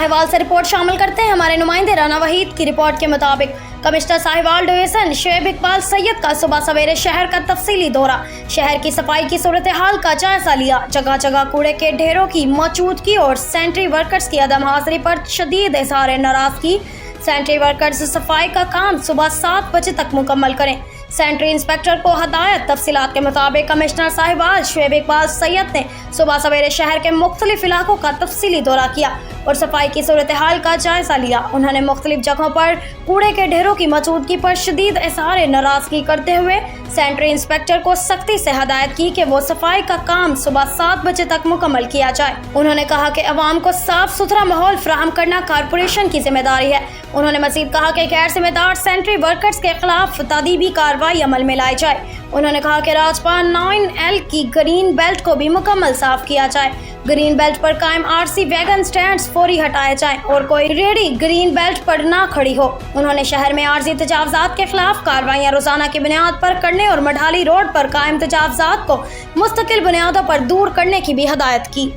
साहिवाल से रिपोर्ट शामिल करते हैं हमारे नुमाइंदे राना वहीद की रिपोर्ट के मुताबिक कमिश्नर साहिवाल डिवीजन शोएब इकबाल सैयद का सुबह सवेरे शहर का तफसीली दौरा, शहर की सफाई की सूरत हाल का जायजा लिया। जगह जगह कूड़े के ढेरों की मौजूदगी और सैनिटरी वर्कर्स की अदम हाजिरी पर शदीद इज़हार नाराजगी। सैनिटरी वर्कर्स सफाई का काम सुबह 7 बजे तक मुकम्मल करें। सैनिटरी इंस्पेक्टर को हदायत। तफसीलात के मुताबिक कमिश्नर साहिवाल शोएब इकबाल सैयद ने सुबह सवेरे शहर के मुख्तलिफ इलाकों का तफसीली दौरा किया और सफाई की सूरत हाल का जायजा लिया। उन्होंने मुख्तलिफ जगहों पर कूड़े के ढेरों की मौजूदगी पर शदीद इज़हार नाराजगी करते हुए सैनिटरी इंस्पेक्टर को सख्ती से हदायत की कि वो सफाई का काम सुबह 7 बजे तक मुकम्मल किया जाए। उन्होंने कहा कि अवाम को साफ सुथरा माहौल फराहम करना कारपोरेशन की जिम्मेदारी है। उन्होंने मजीद कहा कि गैर जिम्मेदार सैनिटरी वर्कर्स के खिलाफ तादीबी कार्रवाई अमल में लाई जाए। उन्होंने कहा कि राजपान 9L की ग्रीन बेल्ट को भी मुकम्मल साफ किया जाए। ग्रीन बेल्ट पर कायम RC वैगन स्टैंड्स फौरी हटाए जाएं और कोई रेहड़ी ग्रीन बेल्ट पर ना खड़ी हो। उन्होंने शहर में आर्जी तजावजात के खिलाफ कार्रवाइयाँ रोजाना की बुनियाद पर करने और मढ़ाली रोड पर कायम तजावजात को मुस्तकिल बुनियादों पर दूर करने की भी हदायत की।